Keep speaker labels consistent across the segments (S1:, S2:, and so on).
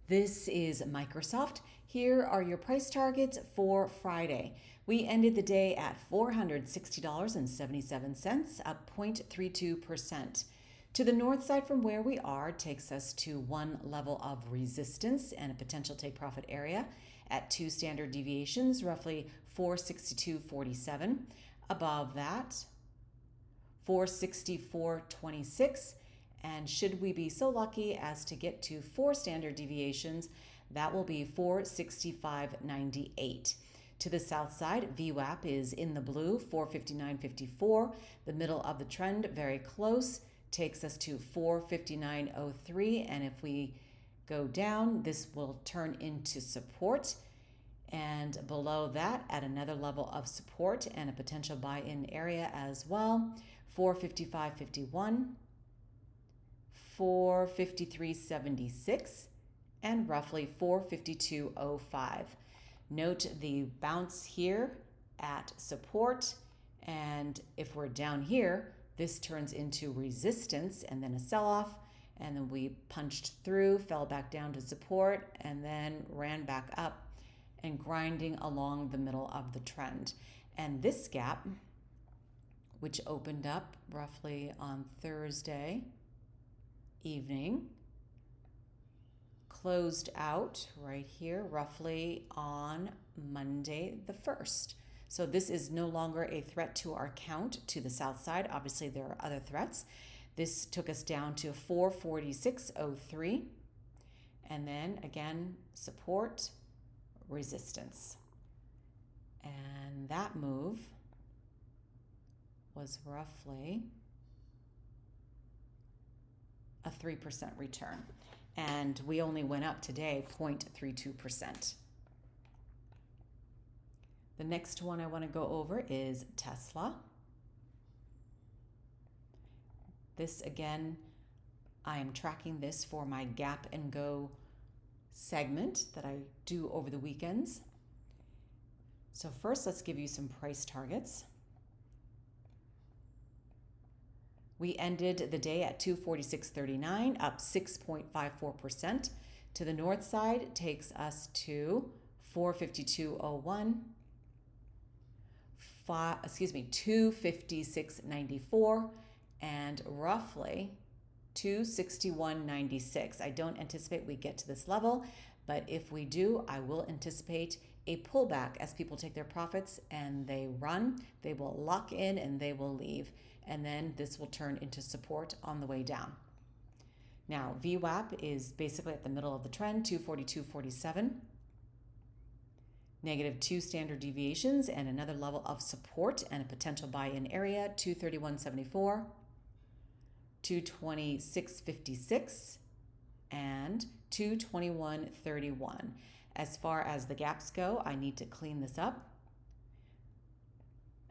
S1: This is Microsoft. Here are your price targets for Friday. We ended the day at $460.77, up 0.32%. To the north side from where we are takes us to one level of resistance and a potential take profit area at 2 standard deviations, roughly 462.47. Above that, 464.26. And should we be so lucky as to get to 4 standard deviations, that will be 465.98. To the south side, VWAP is in the blue, 459.54. The middle of the trend, very close, takes us to 459.03. And if we go down, this will turn into support. And below that, at another level of support and a potential buy-in area as well, 455.51. 453.76 and roughly 452.05. Note the bounce here at support, and if we're down here, this turns into resistance and then a sell-off, and then we punched through, fell back down to support, and then ran back up and grinding along the middle of the trend. And this gap, which opened up roughly on Thursday evening, closed out right here roughly on Monday the 1st. So this is no longer a threat to our count to the south side. Obviously there are other threats. This took us down to 446.03, and then again support, resistance, and that move was roughly a 3% return. And we only went up today 0.32%. The next one I want to go over is Tesla. This again, I am tracking this for my gap and go segment that I do over the weekends. So first, let's give you some price targets. We ended the day at 246.39, up 6.54%. To the north side takes us to 452.01, 256.94, and roughly 261.96. I don't anticipate we get to this level, but if we do, I will anticipate a pullback as people take their profits and they run. They will lock in and they will leave, and then this will turn into support on the way down. Now, VWAP is basically at the middle of the trend, 242.47. Negative 2 standard deviations and another level of support and a potential buy-in area, 231.74, 226.56, and 221.31. As far as the gaps go, I need to clean this up.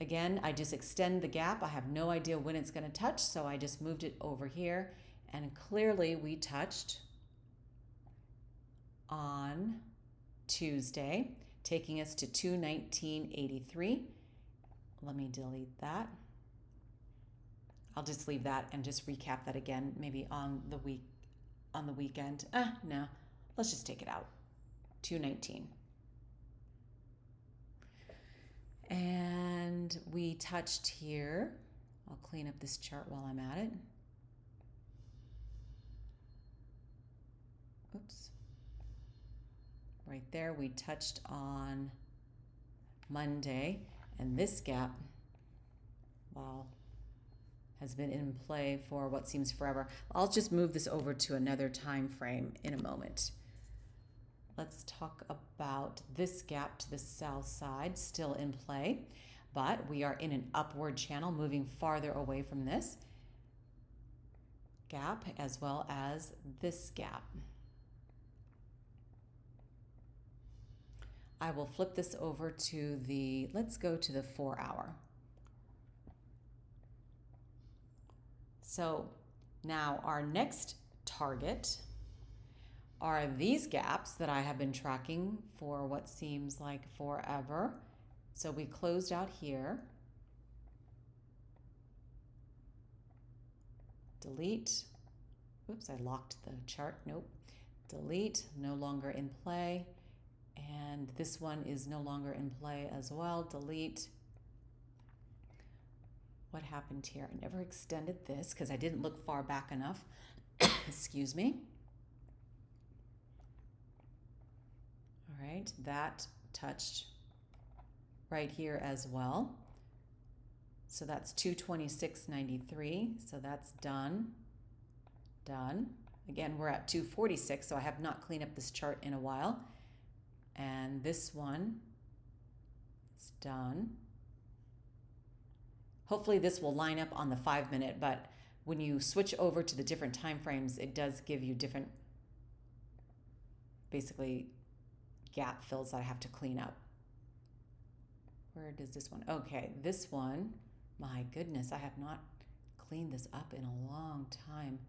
S1: Again, I just extend the gap. I have no idea when it's going to touch, so I just moved it over here, and clearly we touched on Tuesday, taking us to 219.83. Let me delete that. I'll just leave that and just recap that again, maybe on the weekend. No, let's just take it out. 219. And we touched here. I'll clean up this chart while I'm at it. Oops. Right there, we touched on Monday, and this gap, wow, has been in play for what seems forever. I'll just move this over to another time frame in a moment. Let's talk about this gap to the south side, still in play, but we are in an upward channel, moving farther away from this gap as well as this gap. I will flip this over to let's go to the 4-hour. So now our next target are these gaps that I have been tracking for what seems like forever. So we closed out here. Delete. Oops, I locked the chart. Nope. delete, no longer in play. And this one is no longer in play as well, delete. What happened here? I never extended this because I didn't look far back enough. Excuse me. All right, that touched right here as well. So that's 226.93. So that's done. Done. Again, we're at 246, so I have not cleaned up this chart in a while. And this one is done. Hopefully this will line up on the 5-minute, but when you switch over to the different time frames, it does give you different, basically, gap fills that I have to clean up. Where does this one? Okay, this one, my goodness, I have not cleaned this up in a long time.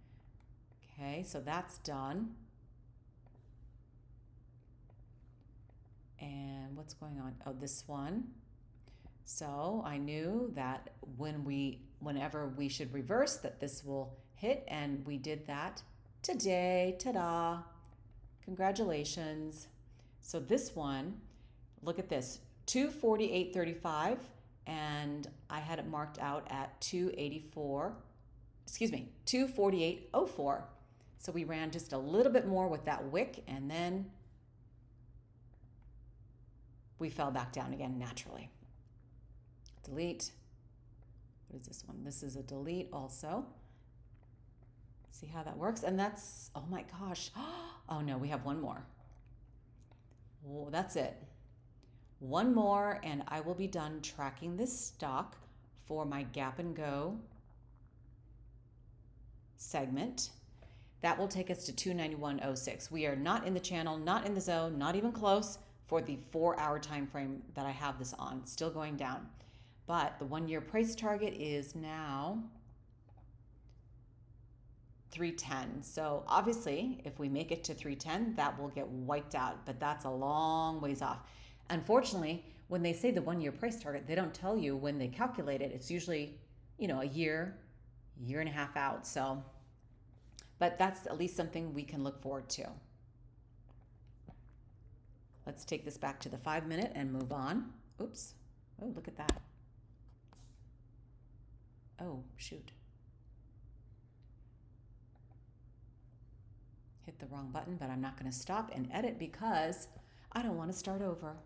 S1: Okay, so that's done. And what's going on? Oh, this one. So I knew that whenever we should reverse, that this will hit, and we did that today. Ta-da! Congratulations. So this one, look at this, 248.35, and I had it marked out at 248.04. So we ran just a little bit more with that wick, and then we fell back down again naturally. Delete. What is this one? This is a delete also. See how that works? And that's, oh my gosh. Oh no, we have one more. Oh, that's it. One more, and I will be done tracking this stock for my gap and go segment. That will take us to 291.06. We are not in the channel, not in the zone, not even close for the 4-hour time frame that I have this on. Still going down. But the 1-year price target is now 310. So obviously, if we make it to 310, that will get wiped out, but that's a long ways off. Unfortunately, when they say the 1-year price target, they don't tell you when they calculate it. It's usually, a year and a half out. So, but that's at least something we can look forward to. Let's take this back to the 5-minute and move on. Oops. Oh, look at that. Oh, shoot. Hit the wrong button, but I'm not going to stop and edit because I don't want to start over.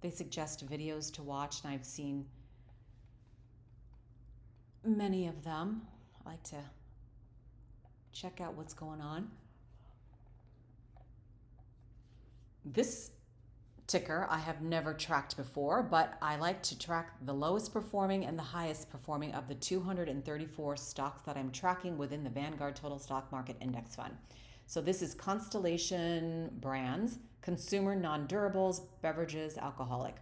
S1: They suggest videos to watch, and I've seen many of them. I like to check out what's going on. This ticker I have never tracked before, but I like to track the lowest performing and the highest performing of the 234 stocks that I'm tracking within the Vanguard Total Stock Market Index Fund. So this is Constellation Brands, consumer non-durables, beverages, alcoholic.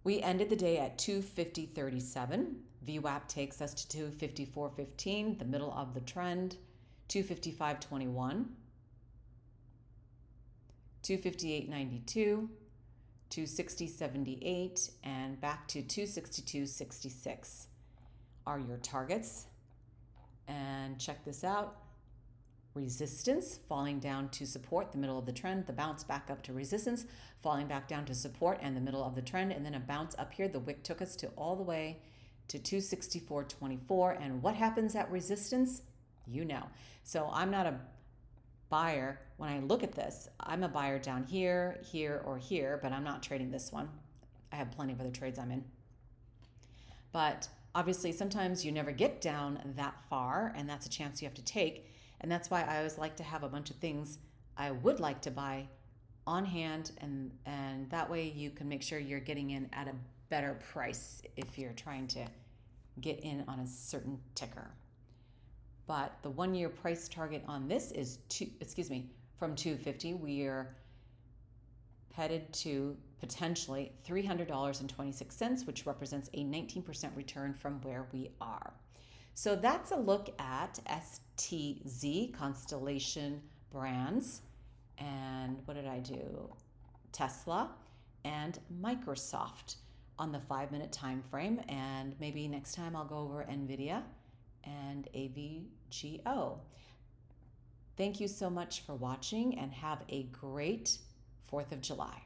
S1: We ended the day at 250.37. VWAP takes us to 254.15, the middle of the trend, 255.21. 258.92, 260.78, and back to 262.66 are your targets. And check this out. Resistance, falling down to support, the middle of the trend, the bounce back up to resistance, falling back down to support and the middle of the trend, and then a bounce up here. The wick took us to all the way to 264.24. And what happens at resistance? So I'm not a buyer. When I look at this, I'm a buyer down here, here, or here, but I'm not trading this one. I have plenty of other trades I'm in. But obviously, sometimes you never get down that far, and that's a chance you have to take. And that's why I always like to have a bunch of things I would like to buy on hand, and that way you can make sure you're getting in at a better price if you're trying to get in on a certain ticker. But the 1-year price target on this is from 250. We are headed to potentially $300.26, which represents a 19% return from where we are. So that's a look at STZ, Constellation Brands, and what did I do? Tesla and Microsoft on the 5-minute time frame, and maybe next time I'll go over NVIDIA and AVGO. Thank you so much for watching and have a great 4th of July.